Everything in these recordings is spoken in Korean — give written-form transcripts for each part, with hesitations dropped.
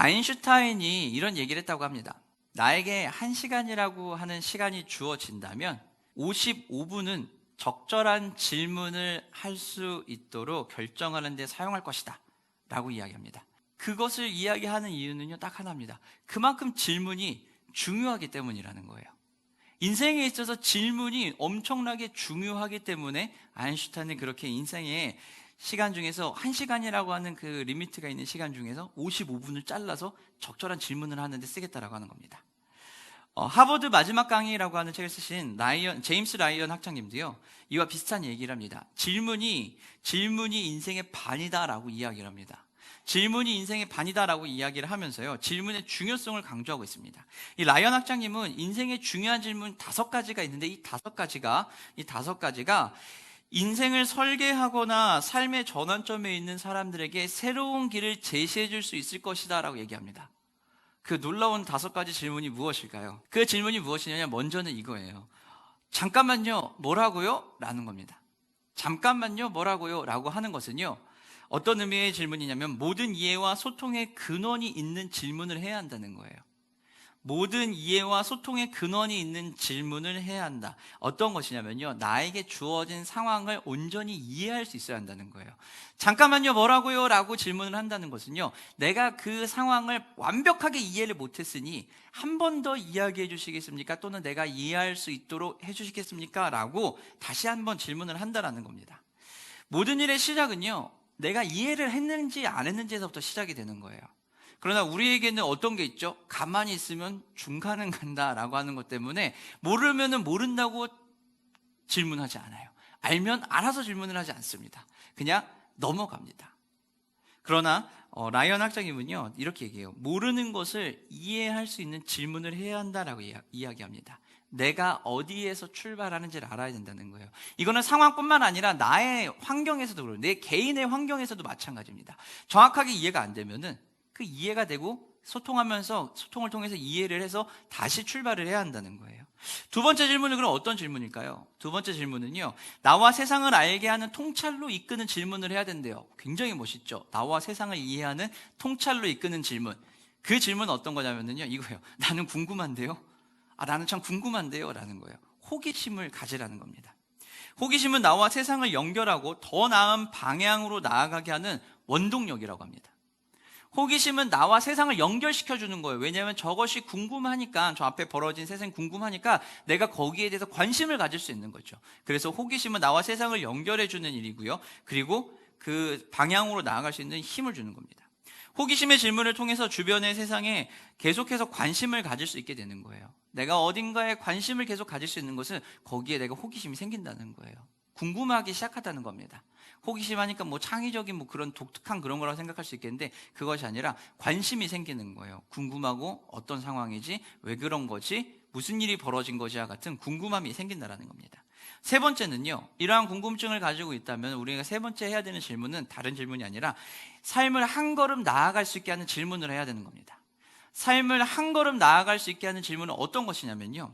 아인슈타인이 이런 얘기를 했다고 합니다. 나에게 1시간이라고 하는 시간이 주어진다면 55분은 적절한 질문을 할 수 있도록 결정하는 데 사용할 것이다 라고 이야기합니다. 그것을 이야기하는 이유는요, 딱 하나입니다. 그만큼 질문이 중요하기 때문이라는 거예요. 인생에 있어서 질문이 엄청나게 중요하기 때문에 아인슈타인은 그렇게 인생의 시간 중에서 1시간이라고 하는 그 리미트가 있는 시간 중에서 55분을 잘라서 적절한 질문을 하는데 쓰겠다라고 하는 겁니다. 하버드 마지막 강의라고 하는 책을 쓰신 제임스 라이언 학장님도요, 이와 비슷한 얘기를 합니다. 질문이 인생의 반이다라고 이야기를 합니다. 질문이 인생의 반이다라고 이야기를 하면서요, 질문의 중요성을 강조하고 있습니다. 이 라이언 학장님은 인생의 중요한 질문 5가지가 있는데 이 5가지가 인생을 설계하거나 삶의 전환점에 있는 사람들에게 새로운 길을 제시해 줄 수 있을 것이다 라고 얘기합니다. 그 놀라운 5가지 질문이 무엇일까요? 그 질문이 무엇이냐면 먼저는 이거예요. 잠깐만요, 뭐라고요? 라는 겁니다. 잠깐만요, 뭐라고요? 라고 하는 것은요, 어떤 의미의 질문이냐면 모든 이해와 소통의 근원이 있는 질문을 해야 한다는 거예요. 모든 이해와 소통의 근원이 있는 질문을 해야 한다. 어떤 것이냐면요, 나에게 주어진 상황을 온전히 이해할 수 있어야 한다는 거예요. 잠깐만요, 뭐라고요? 라고 질문을 한다는 것은요, 내가 그 상황을 완벽하게 이해를 못했으니 한 번 더 이야기해 주시겠습니까? 또는 내가 이해할 수 있도록 해 주시겠습니까? 라고 다시 한번 질문을 한다는 겁니다. 모든 일의 시작은요, 내가 이해를 했는지 안 했는지에서부터 시작이 되는 거예요. 그러나 우리에게는 어떤 게 있죠? 가만히 있으면 중간은 간다라고 하는 것 때문에 모르면은 모른다고 질문하지 않아요. 알면 알아서 질문을 하지 않습니다. 그냥 넘어갑니다. 그러나 라이언 학장님은요, 이렇게 얘기해요. 모르는 것을 이해할 수 있는 질문을 해야 한다라고 이야기합니다. 내가 어디에서 출발하는지를 알아야 된다는 거예요. 이거는 상황뿐만 아니라 나의 환경에서도 그래요. 내 개인의 환경에서도 마찬가지입니다. 정확하게 이해가 안 되면은 그 이해가 되고 소통하면서 소통을 통해서 이해를 해서 다시 출발을 해야 한다는 거예요. 2번째 질문은 그럼 어떤 질문일까요? 2번째 질문은요, 나와 세상을 알게 하는 통찰로 이끄는 질문을 해야 된대요. 굉장히 멋있죠? 나와 세상을 이해하는 통찰로 이끄는 질문. 그 질문은 어떤 거냐면요, 이거예요. 나는 궁금한데요? 나는 참 궁금한데요? 라는 거예요. 호기심을 가지라는 겁니다. 호기심은 나와 세상을 연결하고 더 나은 방향으로 나아가게 하는 원동력이라고 합니다. 호기심은 나와 세상을 연결시켜 주는 거예요. 왜냐하면 저것이 궁금하니까, 저 앞에 벌어진 세상이 궁금하니까 내가 거기에 대해서 관심을 가질 수 있는 거죠. 그래서 호기심은 나와 세상을 연결해 주는 일이고요, 그리고 그 방향으로 나아갈 수 있는 힘을 주는 겁니다. 호기심의 질문을 통해서 주변의 세상에 계속해서 관심을 가질 수 있게 되는 거예요. 내가 어딘가에 관심을 계속 가질 수 있는 것은 거기에 내가 호기심이 생긴다는 거예요. 궁금하기 시작하다는 겁니다. 호기심 하니까 창의적인 그런 독특한 그런 거라고 생각할 수 있겠는데 그것이 아니라 관심이 생기는 거예요. 궁금하고 어떤 상황이지, 왜 그런 거지, 무슨 일이 벌어진 거지와 같은 궁금함이 생긴다는 겁니다. 3번째는요, 이러한 궁금증을 가지고 있다면 우리가 3번째 해야 되는 질문은 다른 질문이 아니라 삶을 한 걸음 나아갈 수 있게 하는 질문을 해야 되는 겁니다. 삶을 한 걸음 나아갈 수 있게 하는 질문은 어떤 것이냐면요,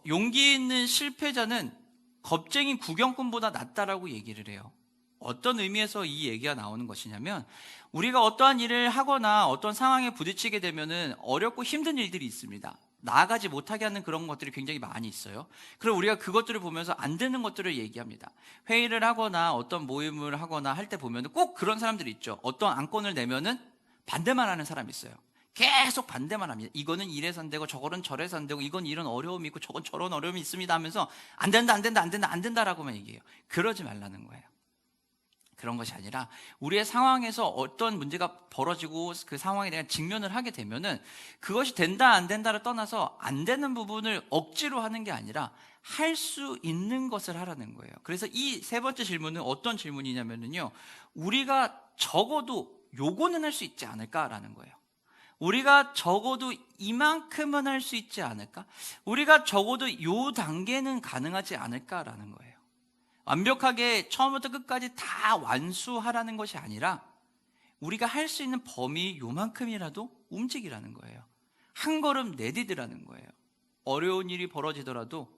용기 있는 실패자는 겁쟁이 구경꾼보다 낫다라고 얘기를 해요. 어떤 의미에서 이 얘기가 나오는 것이냐면, 우리가 어떠한 일을 하거나 어떤 상황에 부딪히게 되면은 어렵고 힘든 일들이 있습니다. 나아가지 못하게 하는 그런 것들이 굉장히 많이 있어요. 그럼 우리가 그것들을 보면서 안 되는 것들을 얘기합니다. 회의를 하거나 어떤 모임을 하거나 할 때 보면은 꼭 그런 사람들이 있죠. 어떤 안건을 내면은 반대만 하는 사람이 있어요. 계속 반대만 합니다. 이거는 이래서 안 되고 저거는 저래서 안 되고 이건 이런 어려움이 있고 저건 저런 어려움이 있습니다 하면서 안 된다 안 된다 안 된다 안 된다라고만 얘기해요. 그러지 말라는 거예요. 그런 것이 아니라 우리의 상황에서 어떤 문제가 벌어지고 그 상황에 대한 직면을 하게 되면은 그것이 된다 안 된다를 떠나서 안 되는 부분을 억지로 하는 게 아니라 할 수 있는 것을 하라는 거예요. 그래서 이 3번째 질문은 어떤 질문이냐면요, 우리가 적어도 요거는 할 수 있지 않을까라는 거예요. 우리가 적어도 이만큼은 할 수 있지 않을까? 우리가 적어도 요 단계는 가능하지 않을까라는 거예요. 완벽하게 처음부터 끝까지 다 완수하라는 것이 아니라 우리가 할 수 있는 범위 요만큼이라도 움직이라는 거예요. 한 걸음 내디디라는 거예요. 어려운 일이 벌어지더라도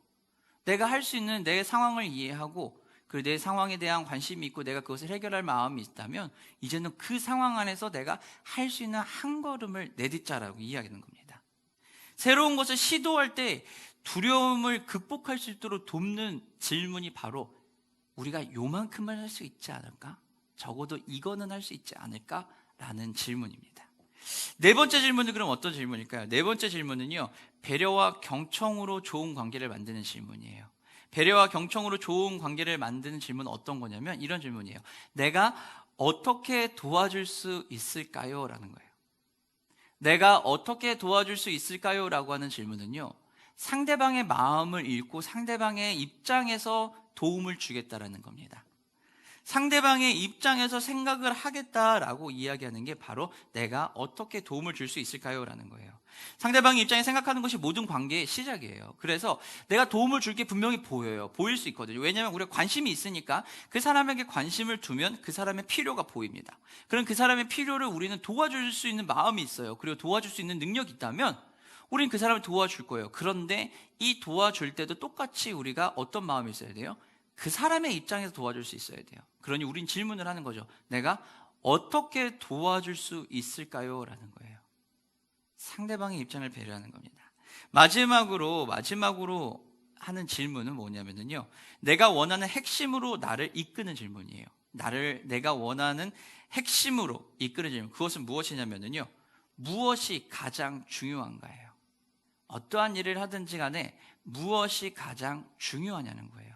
내가 할 수 있는 내 상황을 이해하고 그리고 내 상황에 대한 관심이 있고 내가 그것을 해결할 마음이 있다면 이제는 그 상황 안에서 내가 할 수 있는 한 걸음을 내딛자라고 이야기하는 겁니다. 새로운 것을 시도할 때 두려움을 극복할 수 있도록 돕는 질문이 바로 우리가 요만큼은 할 수 있지 않을까? 적어도 이거는 할 수 있지 않을까라는 질문입니다. 네 번째 질문은 그럼 어떤 질문일까요? 네 번째 질문은요, 배려와 경청으로 좋은 관계를 만드는 질문이에요. 배려와 경청으로 좋은 관계를 만드는 질문은 어떤 거냐면 이런 질문이에요. 내가 어떻게 도와줄 수 있을까요? 라는 거예요. 내가 어떻게 도와줄 수 있을까요? 라고 하는 질문은요, 상대방의 마음을 읽고 상대방의 입장에서 도움을 주겠다라는 겁니다. 상대방의 입장에서 생각을 하겠다라고 이야기하는 게 바로 내가 어떻게 도움을 줄 수 있을까요? 라는 거예요. 상대방의 입장에 생각하는 것이 모든 관계의 시작이에요. 그래서 내가 도움을 줄 게 분명히 보여요. 보일 수 있거든요. 왜냐하면 우리가 관심이 있으니까 그 사람에게 관심을 두면 그 사람의 필요가 보입니다. 그럼 그 사람의 필요를 우리는 도와줄 수 있는 마음이 있어요. 그리고 도와줄 수 있는 능력이 있다면 우린 그 사람을 도와줄 거예요. 그런데 이 도와줄 때도 똑같이 우리가 어떤 마음이 있어야 돼요? 그 사람의 입장에서 도와줄 수 있어야 돼요. 그러니 우린 질문을 하는 거죠. 내가 어떻게 도와줄 수 있을까요? 라는 거예요. 상대방의 입장을 배려하는 겁니다. 마지막으로 하는 질문은 뭐냐면요, 내가 원하는 핵심으로 나를 이끄는 질문이에요. 내가 원하는 핵심으로 이끄는 질문. 그것은 무엇이냐면요, 무엇이 가장 중요한가예요. 어떠한 일을 하든지 간에 무엇이 가장 중요하냐는 거예요.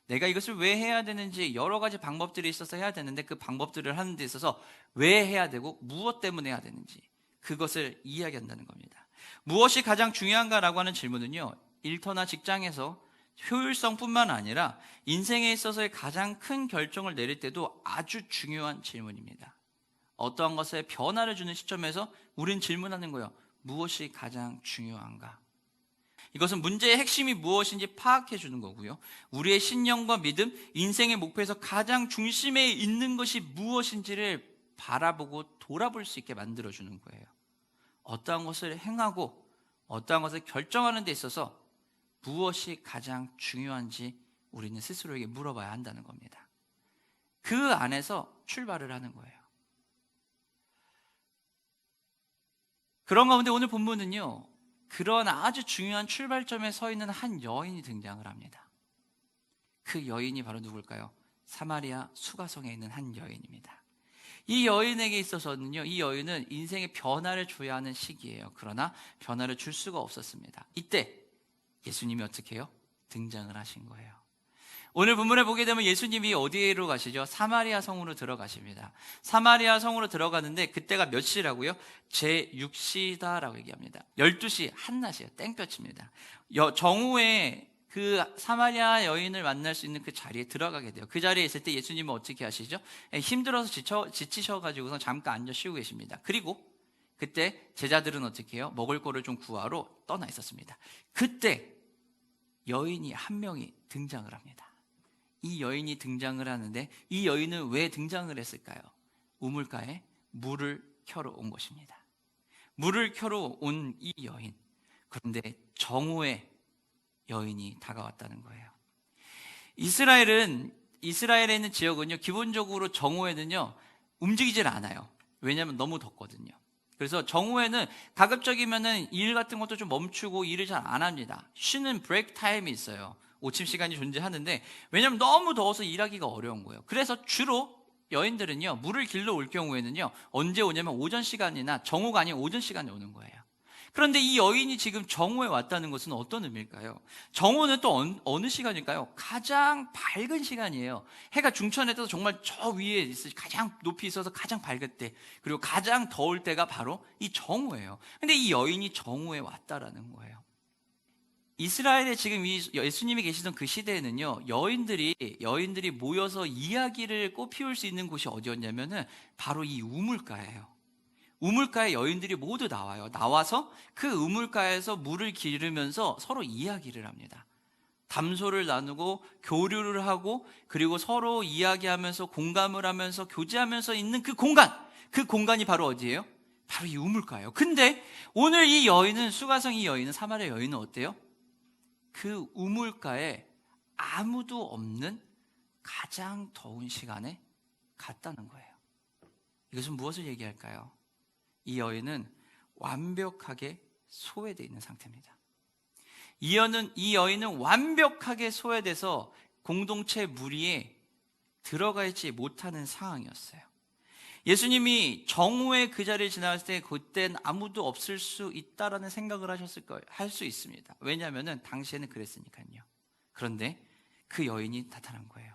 내가 이것을 왜 해야 되는지 여러 가지 방법들이 있어서 해야 되는데 그 방법들을 하는 데 있어서 왜 해야 되고 무엇 때문에 해야 되는지 그것을 이야기한다는 겁니다. 무엇이 가장 중요한가라고 하는 질문은요, 일터나 직장에서 효율성뿐만 아니라 인생에 있어서의 가장 큰 결정을 내릴 때도 아주 중요한 질문입니다. 어떠한 것에 변화를 주는 시점에서 우린 질문하는 거예요. 무엇이 가장 중요한가? 이것은 문제의 핵심이 무엇인지 파악해 주는 거고요. 우리의 신념과 믿음, 인생의 목표에서 가장 중심에 있는 것이 무엇인지를 바라보고 돌아볼 수 있게 만들어 주는 거예요. 어떠한 것을 행하고 어떠한 것을 결정하는 데 있어서 무엇이 가장 중요한지 우리는 스스로에게 물어봐야 한다는 겁니다. 그 안에서 출발을 하는 거예요. 그런 가운데 오늘 본문은요, 그런 아주 중요한 출발점에 서 있는 한 여인이 등장을 합니다. 그 여인이 바로 누굴까요? 사마리아 수가성에 있는 한 여인입니다. 이 여인에게 있어서는요, 이 여인은 인생의 변화를 줘야 하는 시기예요. 그러나 변화를 줄 수가 없었습니다. 이때 예수님이 어떻게 해요? 등장을 하신 거예요. 오늘 본문에 보게 되면 예수님이 어디로 가시죠? 사마리아 성으로 들어가십니다. 사마리아 성으로 들어가는데 그때가 몇 시라고요? 제6시다라고 얘기합니다. 12시 한낮이에요. 땡볕입니다. 정오에 그 사마리아 여인을 만날 수 있는 그 자리에 들어가게 돼요. 그 자리에 있을 때 예수님은 어떻게 하시죠? 힘들어서 지치셔가지고서 잠깐 앉아 쉬고 계십니다. 그리고 그때 제자들은 어떻게 해요? 먹을 거를 좀 구하러 떠나 있었습니다. 그때 여인이 한 명이 등장을 합니다. 이 여인이 등장을 하는데 이 여인은 왜 등장을 했을까요? 우물가에 물을 켜러 온 것입니다. 물을 켜러 온 이 여인, 그런데 정오에 여인이 다가왔다는 거예요. 이스라엘에 있는 지역은요, 기본적으로 정오에는요 움직이질 않아요. 왜냐하면 너무 덥거든요. 그래서 정오에는 가급적이면은 일 같은 것도 좀 멈추고 일을 잘 안 합니다. 쉬는 브레이크 타임이 있어요. 오침 시간이 존재하는데, 왜냐하면 너무 더워서 일하기가 어려운 거예요. 그래서 주로 여인들은요, 물을 길러 올 경우에는요, 언제 오냐면 오전 시간이나 정오가 아닌 오전 시간에 오는 거예요. 그런데 이 여인이 지금 정오에 왔다는 것은 어떤 의미일까요? 정오는 또 어느 시간일까요? 가장 밝은 시간이에요. 해가 중천에 떠서 정말 저 위에 있을 가장 높이 있어서 가장 밝을 때, 그리고 가장 더울 때가 바로 이 정오예요. 근데 이 여인이 정오에 왔다라는 거예요. 이스라엘에 지금 이 예수님이 계시던 그 시대에는요, 여인들이 모여서 이야기를 꽃피울 수 있는 곳이 어디였냐면은 바로 이 우물가예요. 우물가에 여인들이 모두 나와요. 나와서 그 우물가에서 물을 기르면서 서로 이야기를 합니다. 담소를 나누고 교류를 하고, 그리고 서로 이야기하면서 공감을 하면서 교제하면서 있는 그 공간이 바로 어디예요? 바로 이 우물가예요. 근데 오늘 이 여인은, 수가성 이 여인은, 사마리아 여인은 어때요? 그 우물가에 아무도 없는 가장 더운 시간에 갔다는 거예요. 이것은 무엇을 얘기할까요? 이 여인은 완벽하게 소외되어 있는 상태입니다. 이 여인은 완벽하게 소외돼서 공동체 무리에 들어가 있지 못하는 상황이었어요. 예수님이 정오에 그 자리를 지나갔을 때 그땐 아무도 없을 수 있다라는 생각을 하셨을 거예요. 할 수 있습니다. 왜냐하면 당시에는 그랬으니까요. 그런데 그 여인이 나타난 거예요.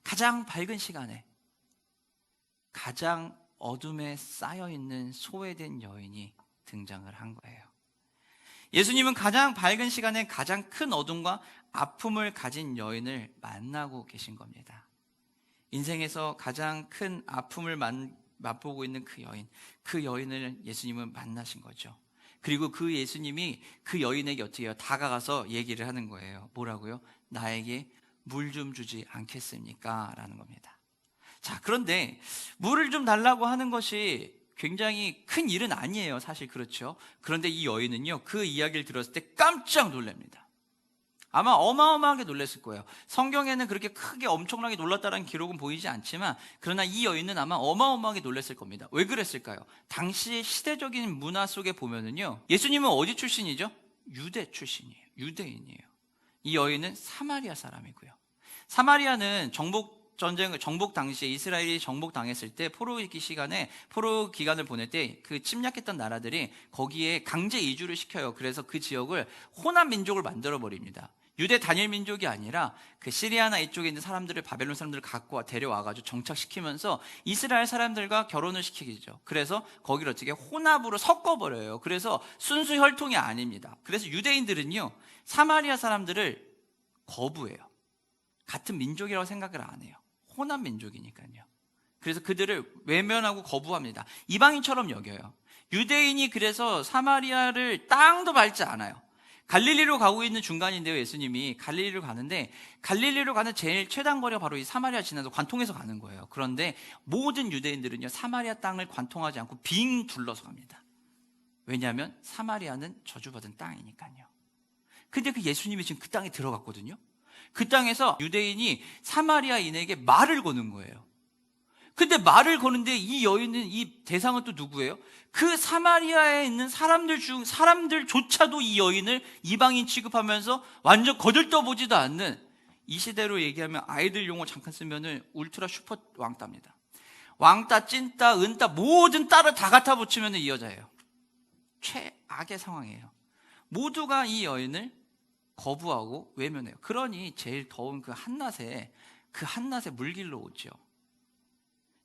가장 밝은 시간에 가장 어둠에 쌓여있는 소외된 여인이 등장을 한 거예요. 예수님은 가장 밝은 시간에 가장 큰 어둠과 아픔을 가진 여인을 만나고 계신 겁니다. 인생에서 가장 큰 아픔을 맛보고 있는 그 여인을 예수님은 만나신 거죠. 그리고 그 예수님이 그 여인에게 어떻게 해요? 다가가서 얘기를 하는 거예요. 뭐라고요? 나에게 물 좀 주지 않겠습니까? 라는 겁니다. 자, 그런데 물을 좀 달라고 하는 것이 굉장히 큰 일은 아니에요. 사실 그렇죠. 그런데 이 여인은요, 그 이야기를 들었을 때 깜짝 놀랍니다. 아마 어마어마하게 놀랐을 거예요. 성경에는 그렇게 크게 엄청나게 놀랐다는 기록은 보이지 않지만, 그러나 이 여인은 아마 어마어마하게 놀랐을 겁니다. 왜 그랬을까요? 당시의 시대적인 문화 속에 보면은요, 예수님은 어디 출신이죠? 유대 출신이에요. 유대인이에요. 이 여인은 사마리아 사람이고요. 사마리아는 정복 당시에 이스라엘이 정복당했을 때 포로 기간을 보낼 때 그 침략했던 나라들이 거기에 강제 이주를 시켜요. 그래서 그 지역을 호남 민족을 만들어 버립니다. 유대 단일 민족이 아니라 그 시리아나 이쪽에 있는 사람들을, 바벨론 사람들을 데려와가지고 정착시키면서 이스라엘 사람들과 결혼을 시키죠. 그래서 거기를 어떻게 혼합으로 섞어버려요. 그래서 순수 혈통이 아닙니다. 그래서 유대인들은요, 사마리아 사람들을 거부해요. 같은 민족이라고 생각을 안 해요. 혼합 민족이니까요. 그래서 그들을 외면하고 거부합니다. 이방인처럼 여겨요. 유대인이 그래서 사마리아를 땅도 밟지 않아요. 갈릴리로 가고 있는 중간인데요, 예수님이 갈릴리로 가는데, 갈릴리로 가는 제일 최단거리가 바로 이 사마리아 지나서 관통해서 가는 거예요. 그런데 모든 유대인들은요, 사마리아 땅을 관통하지 않고 빙 둘러서 갑니다. 왜냐하면 사마리아는 저주받은 땅이니까요. 근데 그 예수님이 지금 그 땅에 들어갔거든요. 그 땅에서 유대인이 사마리아인에게 말을 거는 거예요. 근데 말을 거는데 이 여인은, 이 대상은 또 누구예요? 그 사마리아에 있는 사람들조차도 이 여인을 이방인 취급하면서 완전 거들떠보지도 않는, 이 시대로 얘기하면 아이들 용어 잠깐 쓰면은 울트라 슈퍼 왕따입니다. 왕따, 찐따, 은따 모든 따를 다 갖다 붙이면 이 여자예요. 최악의 상황이에요. 모두가 이 여인을 거부하고 외면해요. 그러니 제일 더운 그 한낮에 물길로 오죠.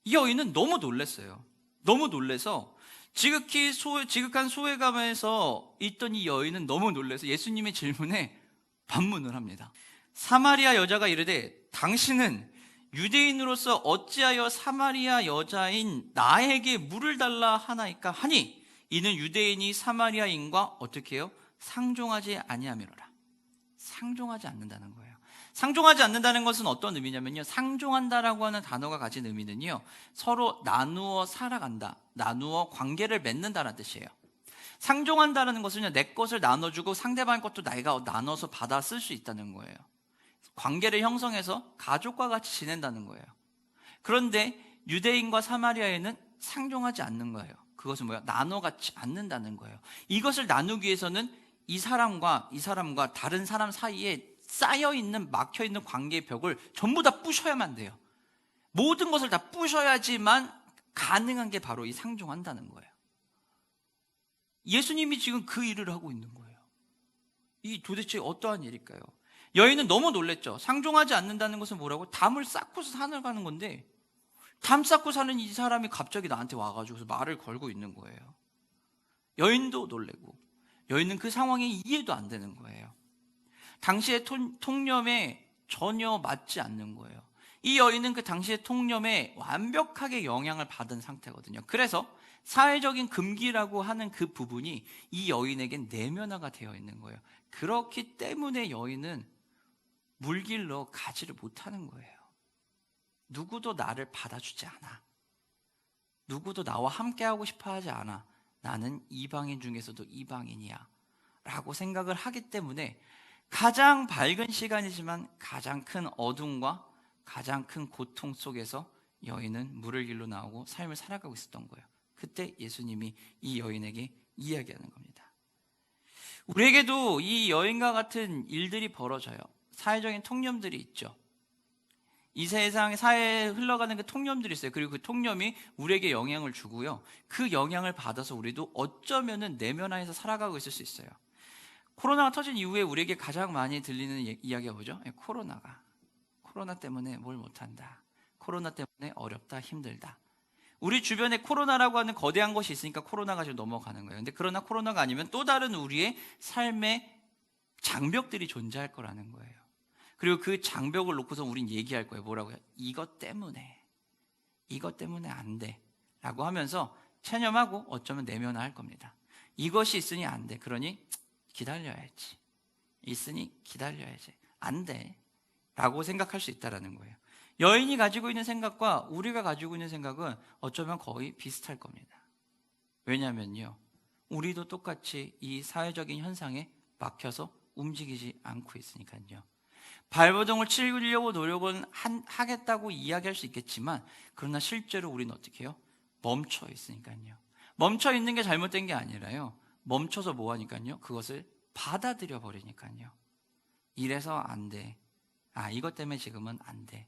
이 여인은 너무 놀랐어요. 너무 놀라서 지극한 소외감에서 있던 이 여인은 너무 놀라서 예수님의 질문에 반문을 합니다. 사마리아 여자가 이르되 당신은 유대인으로서 어찌하여 사마리아 여자인 나에게 물을 달라 하나이까 하니 이는 유대인이 사마리아인과 어떻게 해요? 상종하지 아니하미로라. 상종하지 않는다는 거예요. 상종하지 않는다는 것은 어떤 의미냐면요, 상종한다라고 하는 단어가 가진 의미는요, 서로 나누어 살아간다, 나누어 관계를 맺는다는 뜻이에요. 상종한다는 것은요, 내 것을 나눠주고 상대방 것도 내가 나눠서 받아 쓸 수 있다는 거예요. 관계를 형성해서 가족과 같이 지낸다는 거예요. 그런데 유대인과 사마리아에는 상종하지 않는 거예요. 그것은 뭐야? 나눠 갖지 않는다는 거예요. 이것을 나누기 위해서는 이 사람과 다른 사람 사이에 쌓여있는, 막혀있는 관계의 벽을 전부 다 부셔야만 돼요. 모든 것을 다 부셔야지만 가능한 게 바로 이 상종한다는 거예요. 예수님이 지금 그 일을 하고 있는 거예요. 이 도대체 어떠한 일일까요? 여인은 너무 놀랬죠. 상종하지 않는다는 것은 뭐라고? 담을 쌓고서 산을 가는 건데, 담 쌓고 사는 이 사람이 갑자기 나한테 와가지고 말을 걸고 있는 거예요. 여인도 놀래고, 여인은 그 상황이 이해도 안 되는 거예요. 당시의 통념에 전혀 맞지 않는 거예요. 이 여인은 그 당시의 통념에 완벽하게 영향을 받은 상태거든요. 그래서 사회적인 금기라고 하는 그 부분이 이 여인에겐 내면화가 되어 있는 거예요. 그렇기 때문에 여인은 물길로 가지를 못하는 거예요. 누구도 나를 받아주지 않아. 누구도 나와 함께하고 싶어 하지 않아. 나는 이방인 중에서도 이방인이야 라고 생각을 하기 때문에 가장 밝은 시간이지만 가장 큰 어둠과 가장 큰 고통 속에서 여인은 물을 길로 나오고 삶을 살아가고 있었던 거예요. 그때 예수님이 이 여인에게 이야기하는 겁니다. 우리에게도 이 여인과 같은 일들이 벌어져요. 사회적인 통념들이 있죠. 이 세상 사회에 흘러가는 그 통념들이 있어요. 그리고 그 통념이 우리에게 영향을 주고요. 그 영향을 받아서 우리도 어쩌면은 내면화해서 살아가고 있을 수 있어요. 코로나가 터진 이후에 우리에게 가장 많이 들리는 이야기가 뭐죠? 코로나 때문에 뭘 못한다. 코로나 때문에 어렵다, 힘들다. 우리 주변에 코로나라고 하는 거대한 것이 있으니까 코로나가 지금 넘어가는 거예요. 근데 그러나 코로나가 아니면 또 다른 우리의 삶의 장벽들이 존재할 거라는 거예요. 그리고 그 장벽을 놓고서 우린 얘기할 거예요. 뭐라고요? 이것 때문에 안 돼 라고 하면서 체념하고 어쩌면 내면화할 겁니다. 이것이 있으니 안 돼. 그러니 기다려야지. 있으니 기다려야지. 안 돼 라고 생각할 수 있다는 거예요. 여인이 가지고 있는 생각과 우리가 가지고 있는 생각은 어쩌면 거의 비슷할 겁니다. 왜냐면요, 우리도 똑같이 이 사회적인 현상에 막혀서 움직이지 않고 있으니까요. 발버둥을 치려고 노력은 하겠다고 이야기할 수 있겠지만, 그러나 실제로 우리는 어떻게 해요? 멈춰 있으니까요. 멈춰 있는 게 잘못된 게 아니라요, 멈춰서 뭐 하니까요? 그것을 받아들여 버리니까요. 이래서 안 돼. 이것 때문에 지금은 안 돼.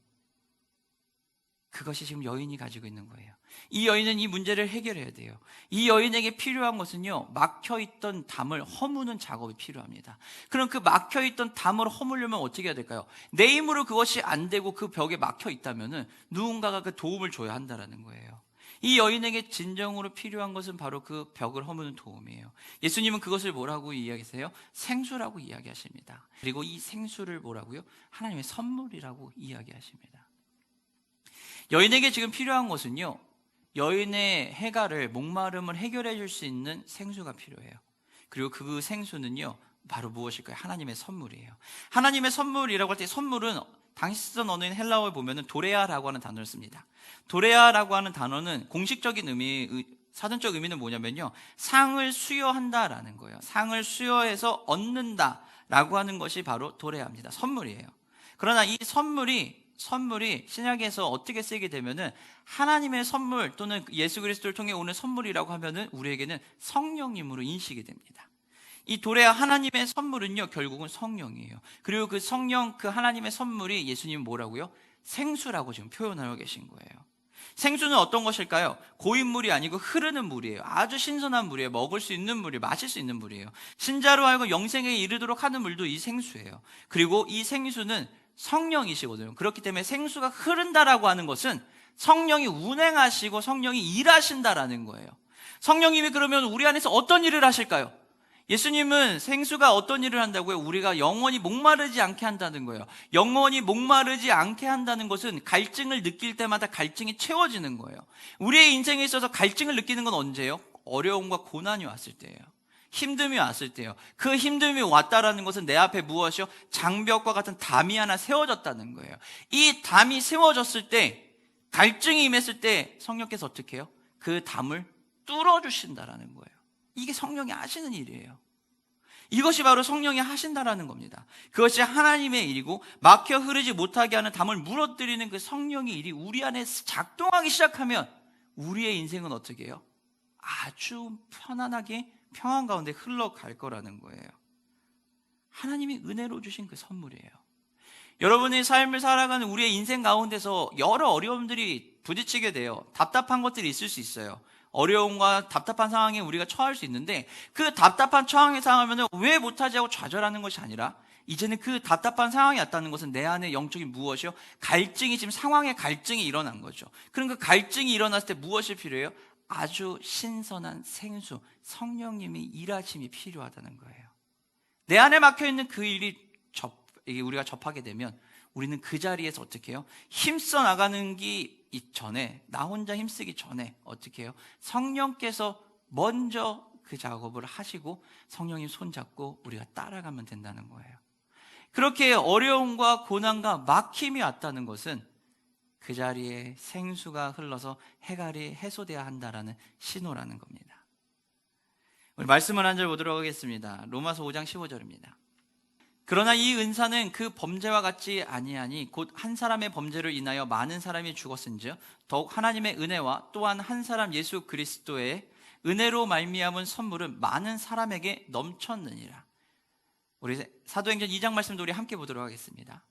그것이 지금 여인이 가지고 있는 거예요. 이 여인은 이 문제를 해결해야 돼요. 이 여인에게 필요한 것은요, 막혀있던 담을 허무는 작업이 필요합니다. 그럼 그 막혀있던 담을 허물려면 어떻게 해야 될까요? 내 힘으로 그것이 안 되고 그 벽에 막혀있다면 누군가가 그 도움을 줘야 한다는 거예요. 이 여인에게 진정으로 필요한 것은 바로 그 벽을 허무는 도움이에요. 예수님은 그것을 뭐라고 이야기하세요? 생수라고 이야기하십니다. 그리고 이 생수를 뭐라고요? 하나님의 선물이라고 이야기하십니다. 여인에게 지금 필요한 것은요, 여인의 해가를, 목마름을 해결해 줄 수 있는 생수가 필요해요. 그리고 그 생수는요, 바로 무엇일까요? 하나님의 선물이에요. 하나님의 선물이라고 할 때, 선물은 당시 쓰던 언어인 헬라어에 보면은 도레아라고 하는 단어를 씁니다. 도레아라고 하는 단어는 공식적인 사전적 의미는 뭐냐면요, 상을 수여한다라는 거예요. 상을 수여해서 얻는다라고 하는 것이 바로 도레아입니다. 선물이에요. 그러나 이 선물이 신약에서 어떻게 쓰이게 되면은 하나님의 선물 또는 예수 그리스도를 통해 오는 선물이라고 하면은 우리에게는 성령님으로 인식이 됩니다. 이 도레아 하나님의 선물은요, 결국은 성령이에요. 그리고 그 성령, 그 하나님의 선물이 예수님은 뭐라고요? 생수라고 지금 표현하고 계신 거예요. 생수는 어떤 것일까요? 고인물이 아니고 흐르는 물이에요. 아주 신선한 물이에요. 먹을 수 있는 물이에요. 마실 수 있는 물이에요. 신자로 하여금 영생에 이르도록 하는 물도 이 생수예요. 그리고 이 생수는 성령이시거든요. 그렇기 때문에 생수가 흐른다라고 하는 것은 성령이 운행하시고 성령이 일하신다라는 거예요. 성령님이 그러면 우리 안에서 어떤 일을 하실까요? 예수님은 생수가 어떤 일을 한다고요? 우리가 영원히 목마르지 않게 한다는 거예요. 영원히 목마르지 않게 한다는 것은 갈증을 느낄 때마다 갈증이 채워지는 거예요. 우리의 인생에 있어서 갈증을 느끼는 건 언제예요? 어려움과 고난이 왔을 때예요. 힘듦이 왔을 때요. 그 힘듦이 왔다라는 것은 내 앞에 무엇이요? 장벽과 같은 담이 하나 세워졌다는 거예요. 이 담이 세워졌을 때, 갈증이 임했을 때 성령께서 어떻게 해요? 그 담을 뚫어주신다라는 거예요. 이게 성령이 하시는 일이에요. 이것이 바로 성령이 하신다라는 겁니다. 그것이 하나님의 일이고, 막혀 흐르지 못하게 하는 담을 물어뜨리는 그 성령의 일이 우리 안에 작동하기 시작하면 우리의 인생은 어떻게 해요? 아주 편안하게 평안 가운데 흘러갈 거라는 거예요. 하나님이 은혜로 주신 그 선물이에요. 여러분의 삶을 살아가는 우리의 인생 가운데서 여러 어려움들이 부딪히게 돼요. 답답한 것들이 있을 수 있어요. 어려움과 답답한 상황에 우리가 처할 수 있는데, 그 답답한 상황에 상하면 왜 못하지 하고 좌절하는 것이 아니라, 이제는 그 답답한 상황이 왔다는 것은 내 안에 영적인 무엇이요? 갈증이, 지금 상황에 갈증이 일어난 거죠. 그럼 그 갈증이 일어났을 때 무엇이 필요해요? 아주 신선한 생수, 성령님이 일하심이 필요하다는 거예요. 내 안에 막혀있는 그 일이 우리가 접하게 되면 우리는 그 자리에서 어떻게 해요? 힘써 나가는 게 전에, 나 혼자 힘쓰기 전에 어떻게 해요? 성령께서 먼저 그 작업을 하시고 성령님 손잡고 우리가 따라가면 된다는 거예요. 그렇게 어려움과 고난과 막힘이 왔다는 것은 그 자리에 생수가 흘러서 해갈이 해소돼야 한다라는 신호라는 겁니다. 우리 말씀을 한 절 보도록 하겠습니다. 로마서 5장 15절입니다. 그러나 이 은사는 그 범죄와 같지 아니하니 곧 한 사람의 범죄로 인하여 많은 사람이 죽었은즉 더욱 하나님의 은혜와 또한 한 사람 예수 그리스도의 은혜로 말미암은 선물은 많은 사람에게 넘쳤느니라. 우리 사도행전 2장 말씀도 우리 함께 보도록 하겠습니다.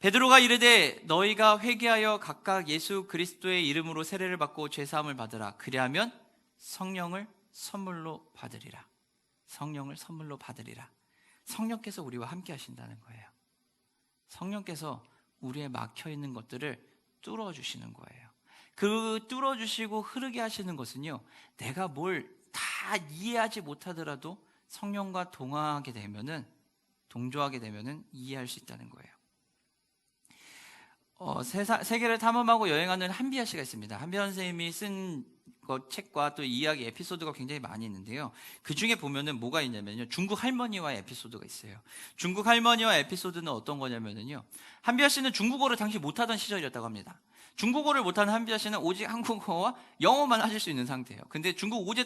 베드로가 이르되 너희가 회개하여 각각 예수 그리스도의 이름으로 세례를 받고 죄사함을 받으라. 그리하면 성령을 선물로 받으리라. 성령을 선물로 받으리라. 성령께서 우리와 함께 하신다는 거예요. 성령께서 우리의 막혀있는 것들을 뚫어주시는 거예요. 그 뚫어주시고 흐르게 하시는 것은요, 내가 뭘 다 이해하지 못하더라도 성령과 동조하게 되면은 이해할 수 있다는 거예요. 세계를 탐험하고 여행하는 한비아 씨가 있습니다. 한비아 선생님이 쓴 책과 또 이야기 에피소드가 굉장히 많이 있는데요. 그 중에 보면은 뭐가 있냐면요, 중국 할머니와의 에피소드가 있어요. 중국 할머니와 에피소드는 어떤 거냐면요, 한비아 씨는 중국어를 당시 못하던 시절이었다고 합니다. 중국어를 못하는 한비아 씨는 오직 한국어와 영어만 하실 수 있는 상태예요. 근데 중국 오지에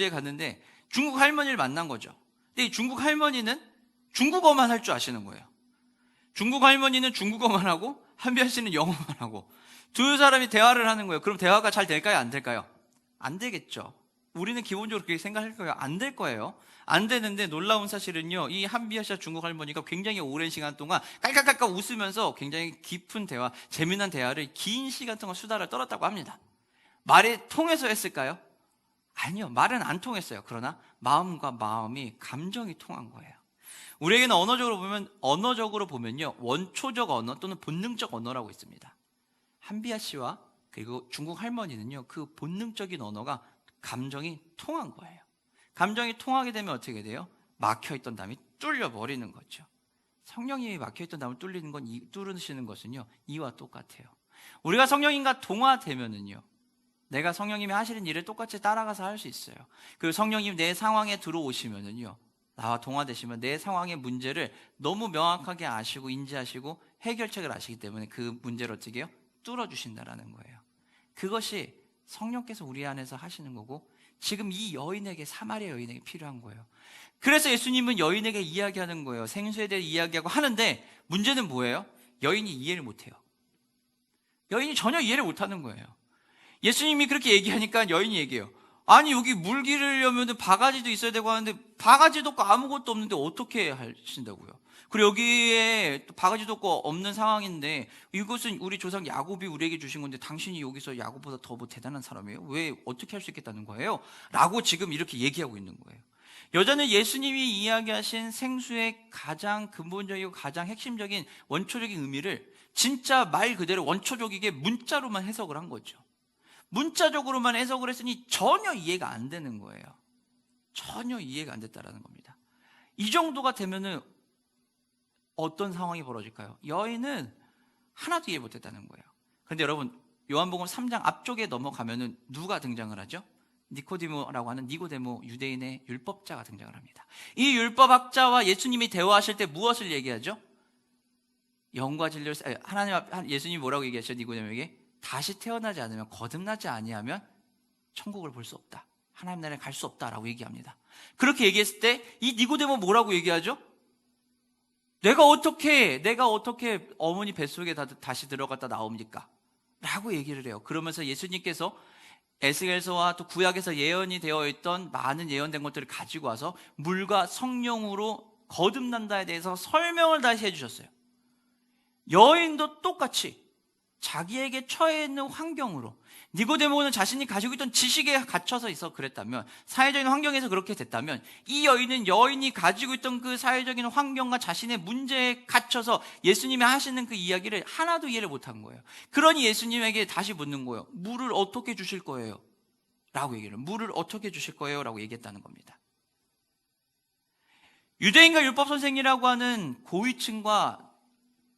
갔는데 중국 할머니를 만난 거죠. 근데 이 중국 할머니는 중국어만 할 줄 아시는 거예요. 중국 할머니는 중국어만 하고 한비아 씨는 영어만 하고 두 사람이 대화를 하는 거예요. 그럼 대화가 잘 될까요? 안 될까요? 안 되겠죠. 우리는 기본적으로 그렇게 생각할 거예요. 안 될 거예요. 안 되는데 놀라운 사실은요, 이 한비아 씨와 중국 할머니가 굉장히 오랜 시간 동안 깔깔깔깔 웃으면서 굉장히 깊은 대화, 재미난 대화를 긴 시간 동안 수다를 떨었다고 합니다. 말이 통해서 했을까요? 아니요, 말은 안 통했어요. 그러나 마음과 마음이, 감정이 통한 거예요. 우리에게는 언어적으로 보면요, 원초적 언어 또는 본능적 언어라고 있습니다. 한비아 씨와 그리고 중국 할머니는요, 그 본능적인 언어가, 감정이 통한 거예요. 감정이 통하게 되면 어떻게 돼요? 막혀있던 담이 뚫려버리는 거죠. 성령님이 막혀있던 담을 뚫으시는 것은요, 이와 똑같아요. 우리가 성령님과 동화되면은요, 내가 성령님이 하시는 일을 똑같이 따라가서 할 수 있어요. 그리고 성령님 내 상황에 들어오시면은요, 나와 동화되시면 내 상황의 문제를 너무 명확하게 아시고 인지하시고 해결책을 아시기 때문에 그 문제를 어떻게 해요? 뚫어주신다라는 거예요. 그것이 성령께서 우리 안에서 하시는 거고, 지금 이 여인에게, 사마리아 여인에게 필요한 거예요. 그래서 예수님은 여인에게 이야기하는 거예요. 생수에 대해 이야기하고 하는데, 문제는 뭐예요? 여인이 이해를 못해요. 여인이 전혀 이해를 못하는 거예요. 예수님이 그렇게 얘기하니까 여인이 얘기해요. 아니, 여기 물 기르려면 바가지도 있어야 되고 하는데 바가지도 없고 아무것도 없는데 어떻게 하신다고요? 그리고 여기에 바가지도 없고 없는 상황인데, 이것은 우리 조상 야곱이 우리에게 주신 건데 당신이 여기서 야곱보다 더 뭐 대단한 사람이에요? 왜 어떻게 할 수 있겠다는 거예요? 라고 지금 이렇게 얘기하고 있는 거예요. 여자는 예수님이 이야기하신 생수의 가장 근본적이고 가장 핵심적인 원초적인 의미를 진짜 말 그대로 원초적이게 문자로만 해석을 한 거죠. 문자적으로만 해석을 했으니 전혀 이해가 안 되는 거예요. 전혀 이해가 안 됐다라는 겁니다. 이 정도가 되면은 어떤 상황이 벌어질까요? 여인은 하나도 이해 못했다는 거예요. 그런데 여러분, 요한복음 3장 앞쪽에 넘어가면은 누가 등장을 하죠? 니코디모라고 하는 니고데모, 유대인의 율법자가 등장을 합니다. 이 율법학자와 예수님이 대화하실 때 무엇을 얘기하죠? 영과 진리를, 예수님이 뭐라고 얘기하셨죠? 니고데모에게 다시 태어나지 않으면, 거듭나지 아니하면 천국을 볼 수 없다, 하나님 나라에 갈 수 없다라고 얘기합니다. 그렇게 얘기했을 때 이 니고데모 뭐라고 얘기하죠? 내가 어떻게 어머니 뱃속에 다시 들어갔다 나옵니까? 라고 얘기를 해요. 그러면서 예수님께서 에스겔서와 또 구약에서 예언이 되어 있던 많은 예언된 것들을 가지고 와서 물과 성령으로 거듭난다에 대해서 설명을 다시 해주셨어요. 여인도 똑같이 자기에게 처해 있는 환경으로, 니고데모는 자신이 가지고 있던 지식에 갇혀서 있어 그랬다면, 사회적인 환경에서 그렇게 됐다면, 이 여인은 여인이 가지고 있던 그 사회적인 환경과 자신의 문제에 갇혀서 예수님이 하시는 그 이야기를 하나도 이해를 못한 거예요. 그러니 예수님에게 다시 묻는 거예요. 물을 어떻게 주실 거예요? 라고 얘기를, 물을 어떻게 주실 거예요? 라고 얘기했다는 겁니다. 유대인과 율법 선생이라고 하는 고위층과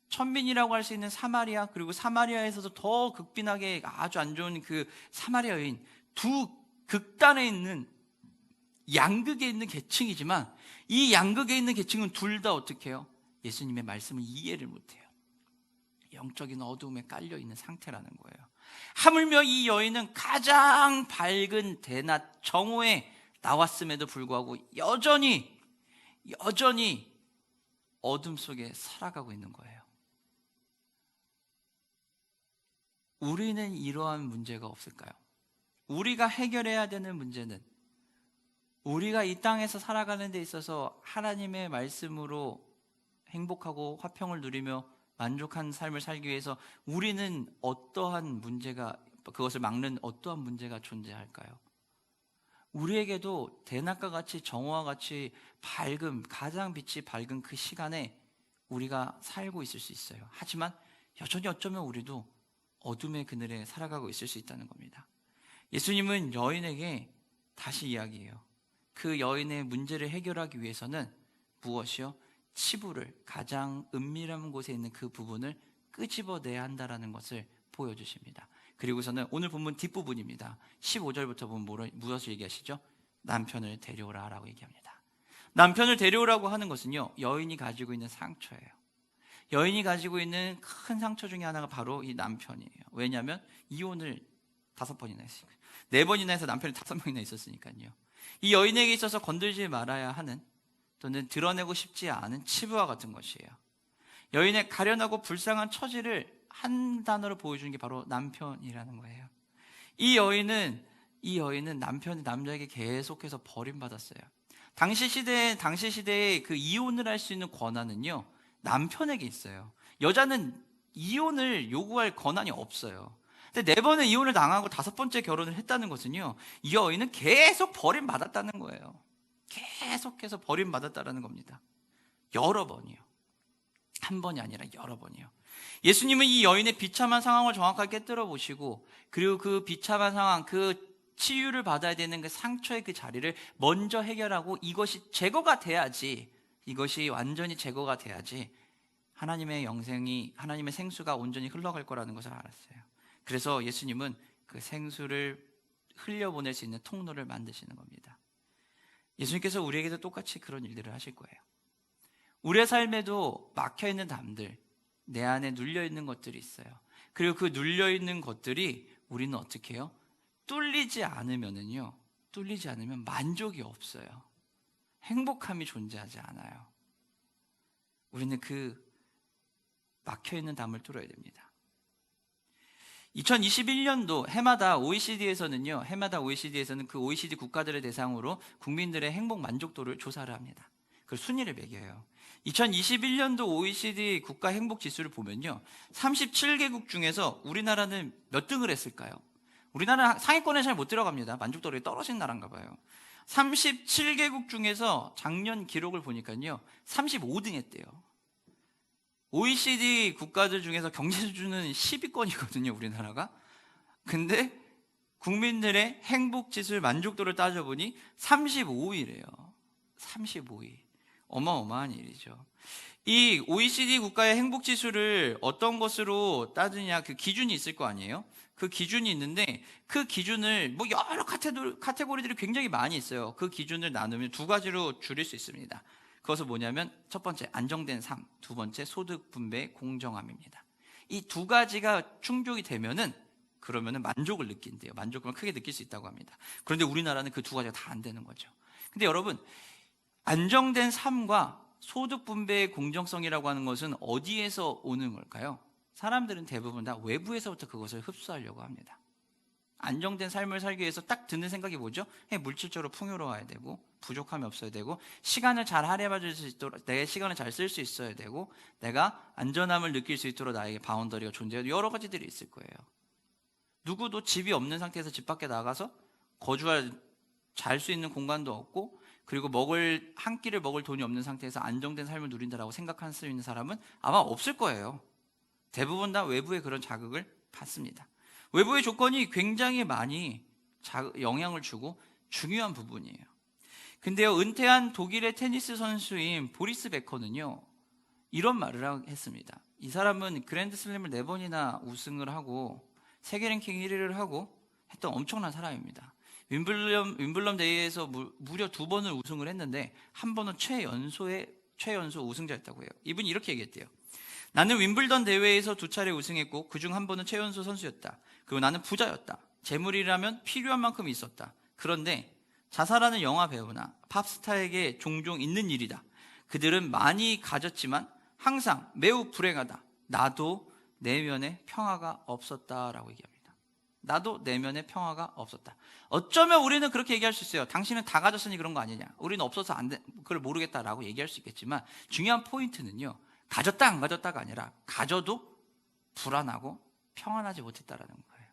천민이라고 할 수 있는 사마리아, 그리고 사마리아에서도 더 극빈하게 아주 안 좋은 그 사마리아 여인, 두 극단에 있는, 양극에 있는 계층이지만 이 양극에 있는 계층은 둘 다 어떻게 해요? 예수님의 말씀을 이해를 못해요. 영적인 어두움에 깔려있는 상태라는 거예요. 하물며 이 여인은 가장 밝은 대낮 정오에 나왔음에도 불구하고 여전히 어둠 속에 살아가고 있는 거예요. 우리는 이러한 문제가 없을까요? 우리가 해결해야 되는 문제는 우리가 이 땅에서 살아가는 데 있어서 하나님의 말씀으로 행복하고 화평을 누리며 만족한 삶을 살기 위해서 우리는 어떠한 문제가, 그것을 막는 어떠한 문제가 존재할까요? 우리에게도 대낮과 같이 정오와 같이 밝음, 가장 빛이 밝은 그 시간에 우리가 살고 있을 수 있어요. 하지만 여전히 어쩌면 우리도 어둠의 그늘에 살아가고 있을 수 있다는 겁니다. 예수님은 여인에게 다시 이야기해요. 그 여인의 문제를 해결하기 위해서는 무엇이요? 치부를, 가장 은밀한 곳에 있는 그 부분을 끄집어내야 한다는 것을 보여주십니다. 그리고서는 오늘 본문 뒷부분입니다. 15절부터 보면 무엇을 얘기하시죠? 남편을 데려오라 라고 얘기합니다. 남편을 데려오라고 하는 것은요, 여인이 가지고 있는 상처예요. 여인이 가지고 있는 큰 상처 중에 하나가 바로 이 남편이에요. 왜냐하면 이혼을 5번이나 했으니까, 4번이나 해서 남편이 5명이나 있었으니까요. 이 여인에게 있어서 건들지 말아야 하는, 또는 드러내고 싶지 않은 치부와 같은 것이에요. 여인의 가련하고 불쌍한 처지를 한 단어로 보여주는 게 바로 남편이라는 거예요. 이 여인은 남자에게 계속해서 버림받았어요. 당시 시대에 그 이혼을 할 수 있는 권한은요, 남편에게 있어요. 여자는 이혼을 요구할 권한이 없어요. 근데 4번의 이혼을 당하고 5번째 결혼을 했다는 것은요, 이 여인은 계속 버림받았다는 거예요. 계속해서 버림받았다는 겁니다. 여러 번이요. 한 번이 아니라 여러 번이요. 예수님은 이 여인의 비참한 상황을 정확하게 깨뜨려 보시고, 그리고 그 비참한 상황, 그 치유를 받아야 되는 그 상처의 그 자리를 먼저 해결하고 이것이 제거가 돼야지, 이것이 완전히 제거가 돼야지 하나님의 하나님의 생수가 온전히 흘러갈 거라는 것을 알았어요. 그래서 예수님은 그 생수를 흘려보낼 수 있는 통로를 만드시는 겁니다. 예수님께서 우리에게도 똑같이 그런 일들을 하실 거예요. 우리의 삶에도 막혀있는 담들, 내 안에 눌려있는 것들이 있어요. 그리고 그 눌려있는 것들이 우리는 어떻게 해요? 뚫리지 않으면 만족이 없어요. 행복함이 존재하지 않아요. 우리는 그 막혀있는 담을 뚫어야 됩니다. 2021년도 해마다 OECD에서는 그 OECD 국가들을 대상으로 국민들의 행복 만족도를 조사를 합니다. 그 순위를 매겨요. 2021년도 OECD 국가 행복 지수를 보면요, 37개국 중에서 우리나라는 몇 등을 했을까요? 우리나라는 상위권에 잘 못 들어갑니다. 만족도가 떨어진 나라인가 봐요. 37개국 중에서 작년 기록을 보니까요, 35등 했대요. OECD 국가들 중에서 경제 수준은 10위권이거든요, 우리나라가. 근데 국민들의 행복 지수를, 만족도를 따져보니 35위래요. 35위. 어마어마한 일이죠. 이 OECD 국가의 행복 지수를 어떤 것으로 따지냐, 그 기준이 있을 거 아니에요? 그 기준이 있는데, 그 기준을 여러 카테고리들이 굉장히 많이 있어요. 그 기준을 나누면 2가지로 줄일 수 있습니다. 그것은 뭐냐면, 첫 번째 안정된 삶, 2번째 소득 분배의 공정함입니다. 이 2가지가 충족이 되면은, 그러면은 만족을 느낀대요. 만족감을 크게 느낄 수 있다고 합니다. 그런데 우리나라는 그 2가지가 다 안 되는 거죠. 근데 여러분, 안정된 삶과 소득 분배의 공정성이라고 하는 것은 어디에서 오는 걸까요? 사람들은 대부분 다 외부에서부터 그것을 흡수하려고 합니다. 안정된 삶을 살기 위해서 딱 드는 생각이 뭐죠? 물질적으로 풍요로워야 되고, 부족함이 없어야 되고, 시간을 잘 할애받을 수 있도록, 내 시간을 잘 쓸 수 있어야 되고, 내가 안전함을 느낄 수 있도록 나에게 바운더리가 존재해야, 여러 가지들이 있을 거예요. 누구도 집이 없는 상태에서 집 밖에 나가서 잘 수 있는 공간도 없고, 그리고 한 끼를 먹을 돈이 없는 상태에서 안정된 삶을 누린다라고 생각할 수 있는 사람은 아마 없을 거예요. 대부분 다 외부의 그런 자극을 받습니다. 외부의 조건이 굉장히 많이 영향을 주고 중요한 부분이에요. 근데요, 은퇴한 독일의 테니스 선수인 보리스 베커는요, 이런 말을 했습니다. 이 사람은 그랜드슬램을 4번이나 우승을 하고 세계 랭킹 1위를 하고 했던 엄청난 사람입니다. 윈블런 대회에서 무려 2번을 우승을 했는데, 한 번은 최연소 우승자였다고 해요. 이분이 이렇게 얘기했대요. 나는 윈블던 대회에서 2차례 우승했고, 그중 한 번은 최연소 선수였다. 그리고 나는 부자였다. 재물이라면 필요한 만큼 있었다. 그런데 자살하는 영화 배우나 팝스타에게 종종 있는 일이다. 그들은 많이 가졌지만 항상 매우 불행하다. 나도 내면에 평화가 없었다라고 얘기합니다. 나도 내면에 평화가 없었다. 어쩌면 우리는 그렇게 얘기할 수 있어요. 당신은 다 가졌으니 그런 거 아니냐. 우리는 없어서 그걸 모르겠다라고 얘기할 수 있겠지만 중요한 포인트는요, 가졌다 안 가졌다가 아니라 가져도 불안하고 평안하지 못했다라는 거예요.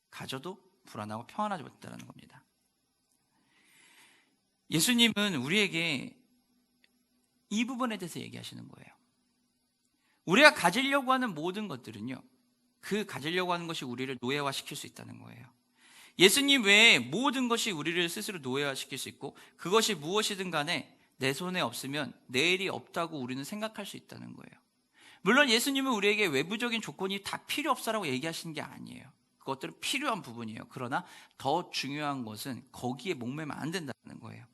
가져도 불안하고 평안하지 못했다라는 겁니다. 예수님은 우리에게 이 부분에 대해서 얘기하시는 거예요. 우리가 가지려고 하는 모든 것들은요, 그 가지려고 하는 것이 우리를 노예화시킬 수 있다는 거예요. 예수님 외에 모든 것이 우리를 스스로 노예화시킬 수 있고, 그것이 무엇이든 간에 내 손에 없으면 내일이 없다고 우리는 생각할 수 있다는 거예요. 물론 예수님은 우리에게 외부적인 조건이 다 필요 없어라고 얘기하시는 게 아니에요. 그것들은 필요한 부분이에요. 그러나 더 중요한 것은 거기에 목매면 안 된다는 거예요.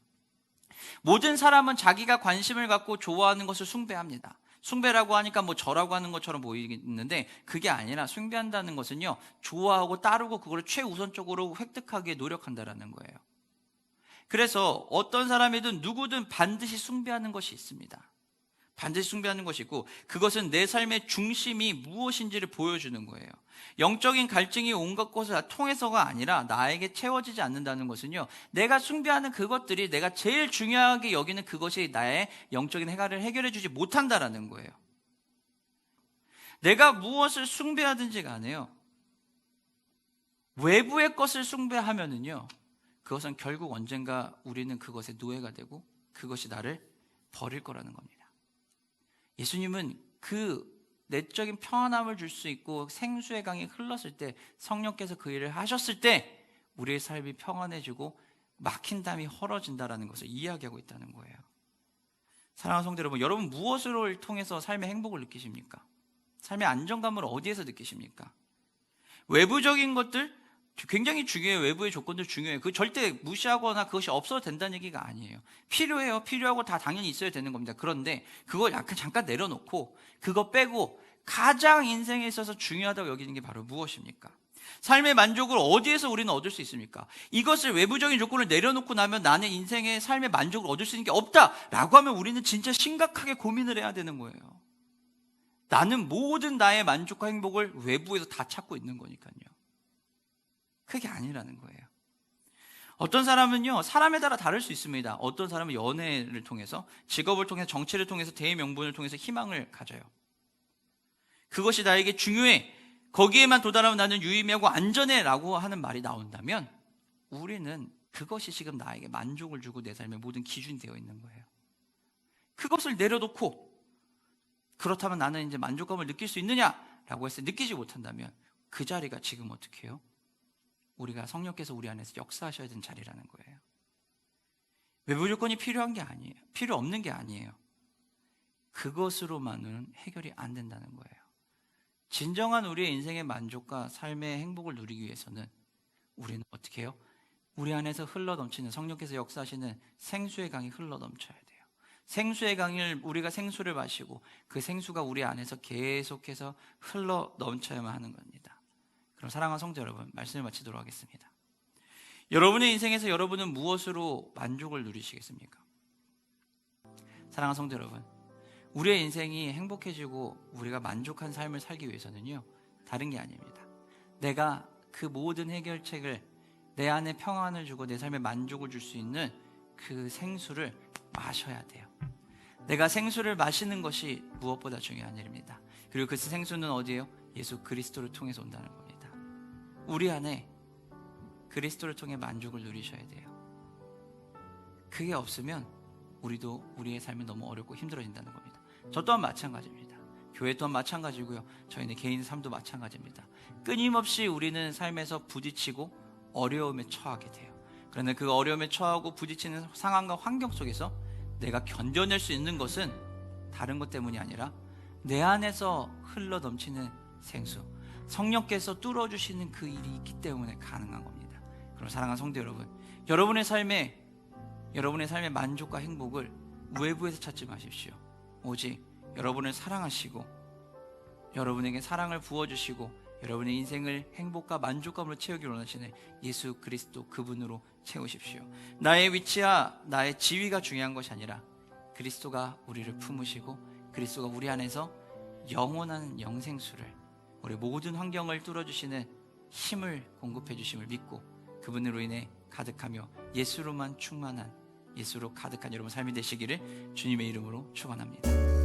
모든 사람은 자기가 관심을 갖고 좋아하는 것을 숭배합니다. 숭배라고 하니까 뭐 저라고 하는 것처럼 보이는데, 그게 아니라 숭배한다는 것은요, 좋아하고 따르고 그걸 최우선적으로 획득하기에 노력한다라는 거예요. 그래서 어떤 사람이든 누구든 반드시 숭배하는 것이 있습니다. 반드시 숭배하는 것이 있고, 그것은 내 삶의 중심이 무엇인지를 보여주는 거예요. 영적인 갈증이 온갖 것을 다 통해서가 아니라 나에게 채워지지 않는다는 것은요, 내가 숭배하는 그것들이 내가 제일 중요하게 여기는 그것이 나의 영적인 해결을 해결해 주지 못한다라는 거예요. 내가 무엇을 숭배하든지 간에요, 외부의 것을 숭배하면은요, 그것은 결국 언젠가 우리는 그것의 노예가 되고 그것이 나를 버릴 거라는 겁니다. 예수님은 그 내적인 평안함을 줄 수 있고 생수의 강이 흘렀을 때, 성령께서 그 일을 하셨을 때 우리의 삶이 평안해지고 막힌 담이 헐어진다는 것을 이야기하고 있다는 거예요. 사랑하는 성도 여러분, 여러분 무엇을 통해서 삶의 행복을 느끼십니까? 삶의 안정감을 어디에서 느끼십니까? 외부적인 것들 굉장히 중요해요. 외부의 조건들 중요해요. 그 절대 무시하거나 그것이 없어도 된다는 얘기가 아니에요. 필요해요. 필요하고 다 당연히 있어야 되는 겁니다. 그런데 그걸 약간 잠깐 내려놓고 그거 빼고 가장 인생에 있어서 중요하다고 여기는 게 바로 무엇입니까? 삶의 만족을 어디에서 우리는 얻을 수 있습니까? 이것을 외부적인 조건을 내려놓고 나면 나는 인생의 삶의 만족을 얻을 수 있는 게 없다라고 하면 우리는 진짜 심각하게 고민을 해야 되는 거예요. 나는 모든 나의 만족과 행복을 외부에서 다 찾고 있는 거니까요. 그게 아니라는 거예요. 어떤 사람은요, 사람에 따라 다를 수 있습니다. 어떤 사람은 연애를 통해서, 직업을 통해서, 정치를 통해서, 대의 명분을 통해서 희망을 가져요. 그것이 나에게 중요해, 거기에만 도달하면 나는 유의미하고 안전해 라고 하는 말이 나온다면, 우리는 그것이 지금 나에게 만족을 주고 내 삶의 모든 기준이 되어 있는 거예요. 그것을 내려놓고 그렇다면 나는 이제 만족감을 느낄 수 있느냐라고 해서 느끼지 못한다면 그 자리가 지금 어떻게 해요? 우리가 성령께서 우리 안에서 역사하셔야 되는 자리라는 거예요. 외부 조건이 필요한 게 아니에요. 필요 없는 게 아니에요. 그것으로만은 해결이 안 된다는 거예요. 진정한 우리의 인생의 만족과 삶의 행복을 누리기 위해서는 우리는 어떻게 해요? 우리 안에서 흘러넘치는, 성령께서 역사하시는 생수의 강이 흘러넘쳐야 돼요. 생수의 강을, 우리가 생수를 마시고 그 생수가 우리 안에서 계속해서 흘러넘쳐야만 하는 겁니다. 그럼 사랑하는 성도 여러분, 말씀을 마치도록 하겠습니다. 여러분의 인생에서 여러분은 무엇으로 만족을 누리시겠습니까? 사랑하는 성도 여러분, 우리의 인생이 행복해지고 우리가 만족한 삶을 살기 위해서는요, 다른 게 아닙니다. 내가 그 모든 해결책을, 내 안에 평안을 주고 내 삶에 만족을 줄 수 있는 그 생수를 마셔야 돼요. 내가 생수를 마시는 것이 무엇보다 중요한 일입니다. 그리고 그 생수는 어디예요? 예수 그리스도를 통해서 온다는 겁니다. 우리 안에 그리스도를 통해 만족을 누리셔야 돼요. 그게 없으면 우리도 우리의 삶이 너무 어렵고 힘들어진다는 겁니다. 저 또한 마찬가지입니다. 교회 또한 마찬가지고요, 저희는 개인 삶도 마찬가지입니다. 끊임없이 우리는 삶에서 부딪히고 어려움에 처하게 돼요. 그런데 그 어려움에 처하고 부딪히는 상황과 환경 속에서 내가 견뎌낼 수 있는 것은 다른 것 때문이 아니라 내 안에서 흘러넘치는 생수, 성령께서 뚫어주시는 그 일이 있기 때문에 가능한 겁니다. 그럼 사랑하는 성도 여러분, 여러분의 삶의 만족과 행복을 외부에서 찾지 마십시오. 오직 여러분을 사랑하시고 여러분에게 사랑을 부어주시고 여러분의 인생을 행복과 만족감으로 채우기를 원하시는 예수 그리스도, 그분으로 채우십시오. 나의 위치와 나의 지위가 중요한 것이 아니라 그리스도가 우리를 품으시고 그리스도가 우리 안에서 영원한 영생수를, 우리 모든 환경을 뚫어주시는 힘을 공급해 주심을 믿고 그분으로 인해 가득하며 예수로만 충만한, 예수로 가득한 여러분 삶이 되시기를 주님의 이름으로 축원합니다.